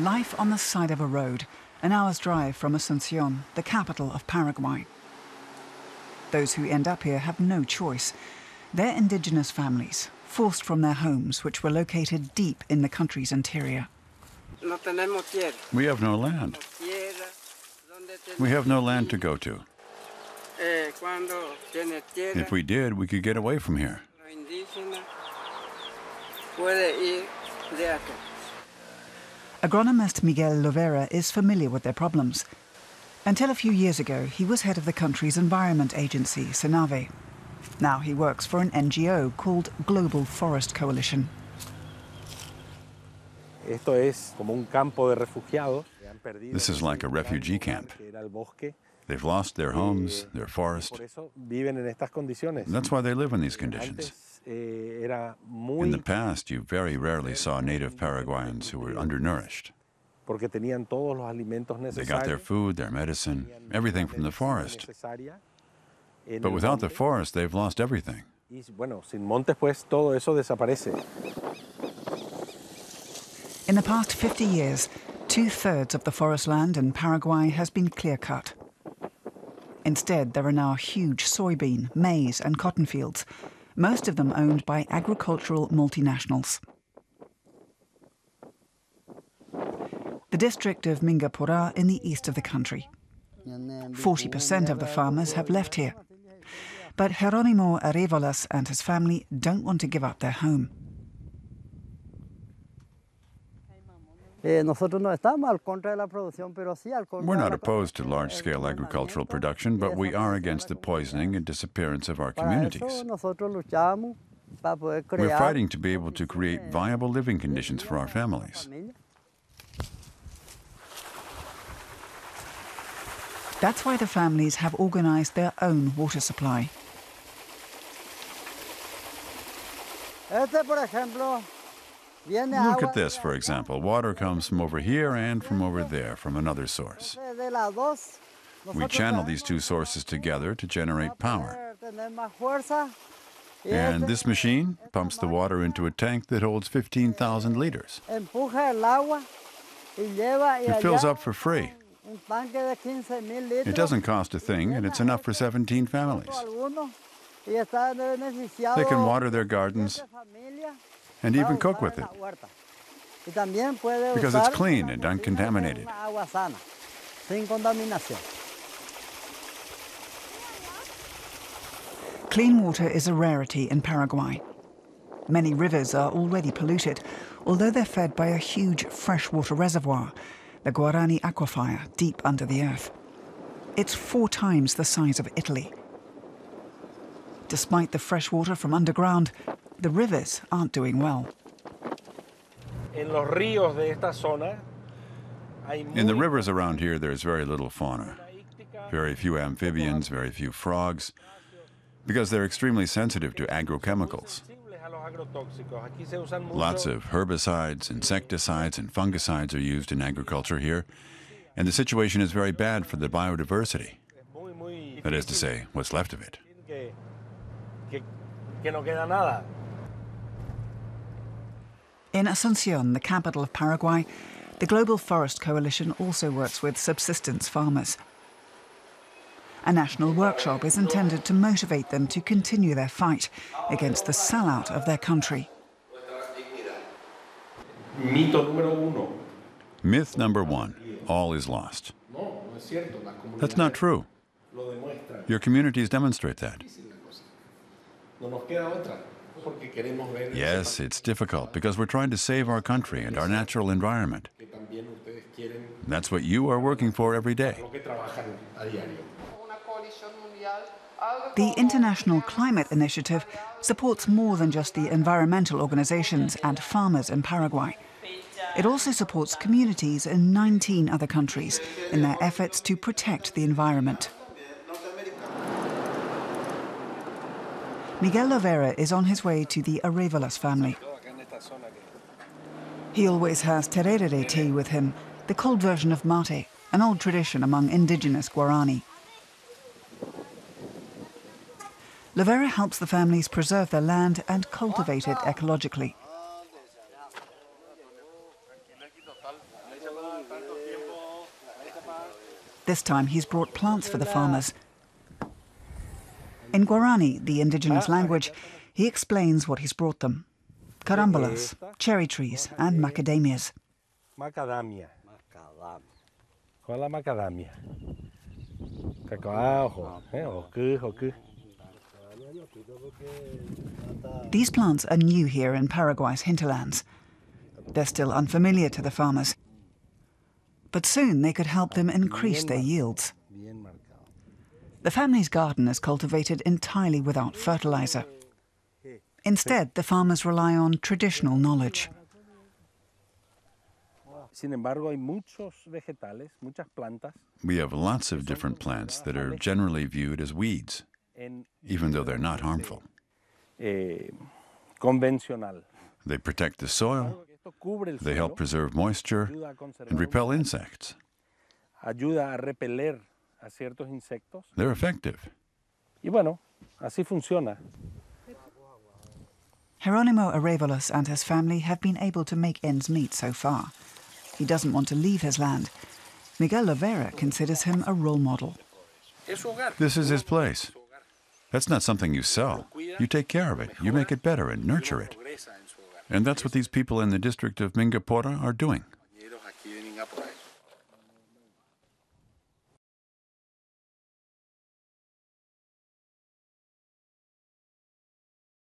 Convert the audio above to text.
Life on the side of a road, an hour's drive from Asunción, the capital of Paraguay. Those who end up here have no choice. They're indigenous families, forced from their homes, which were located deep in the country's interior. We have no land. We have no land to go to. If we did, we could get away from here. Agronomist Miguel Lovera is familiar with their problems. Until a few years ago, he was head of the country's environment agency, SENAVE. Now he works for an NGO called Global Forest Coalition. This is like a refugee camp. They've lost their homes, their forest. That's why they live in these conditions. In the past, you very rarely saw native Paraguayans who were undernourished. They got their food, their medicine, everything from the forest. But without the forest, they've lost everything. In the past 50 years, 2/3 of the forest land in Paraguay has been clear-cut. Instead, there are now huge soybean, maize and cotton fields, most of them owned by agricultural multinationals. The district of Mingapura in the east of the country. 40% of the farmers have left here. But Jerónimo Arévalas and his family don't want to give up their home. We're not opposed to large-scale agricultural production, but we are against the poisoning and disappearance of our communities. We're fighting to be able to create viable living conditions for our families. That's why the families have organized their own water supply. Look at this, for example. Water comes from over here and from over there, from another source. We channel these two sources together to generate power. And this machine pumps the water into a tank that holds 15,000 liters. It fills up for free. It doesn't cost a thing, and it's enough for 17 families. They can water their gardens and even cook with it, because it's clean and uncontaminated. Clean water is a rarity in Paraguay. Many rivers are already polluted, although they're fed by a huge freshwater reservoir, the Guarani aquifer, deep under the earth. It's 4 times the size of Italy. Despite the fresh water from underground, the rivers aren't doing well. In the rivers around here, there's very little fauna. Very few amphibians, very few frogs, because they're extremely sensitive to agrochemicals. Lots of herbicides, insecticides, and fungicides are used in agriculture here, and the situation is very bad for the biodiversity. That is to say, what's left of it. In Asunción, the capital of Paraguay, the Global Forest Coalition also works with subsistence farmers. A national workshop is intended to motivate them to continue their fight against the sellout of their country. Myth number 1, all is lost. That's not true. Your communities demonstrate that. Yes, it's difficult because we're trying to save our country and our natural environment. That's what you are working for every day. The International Climate Initiative supports more than just the environmental organizations and farmers in Paraguay. It also supports communities in 19 other countries in their efforts to protect the environment. Miguel Lovera is on his way to the Arévalas family. He always has tererere tea with him, the cold version of mate, an old tradition among indigenous Guarani. Lovera helps the families preserve their land and cultivate it ecologically. This time he's brought plants for the farmers. In Guarani, the indigenous language, he explains what he's brought them. Carambolas, cherry trees, and macadamias. Macadamia. Hola macadamia. Cacao, hoku. These plants are new here in Paraguay's hinterlands. They're still unfamiliar to the farmers. But soon they could help them increase their yields. The family's garden is cultivated entirely without fertilizer. Instead, the farmers rely on traditional knowledge. We have lots of different plants that are generally viewed as weeds, even though they're not harmful. They protect the soil, they help preserve moisture, and repel insects. They're effective. Jerónimo Arevalos and his family have been able to make ends meet so far. He doesn't want to leave his land. Miguel Lovera considers him a role model. This is his place. That's not something you sell. You take care of it. You make it better and nurture it. And that's what these people in the district of Mingapora are doing.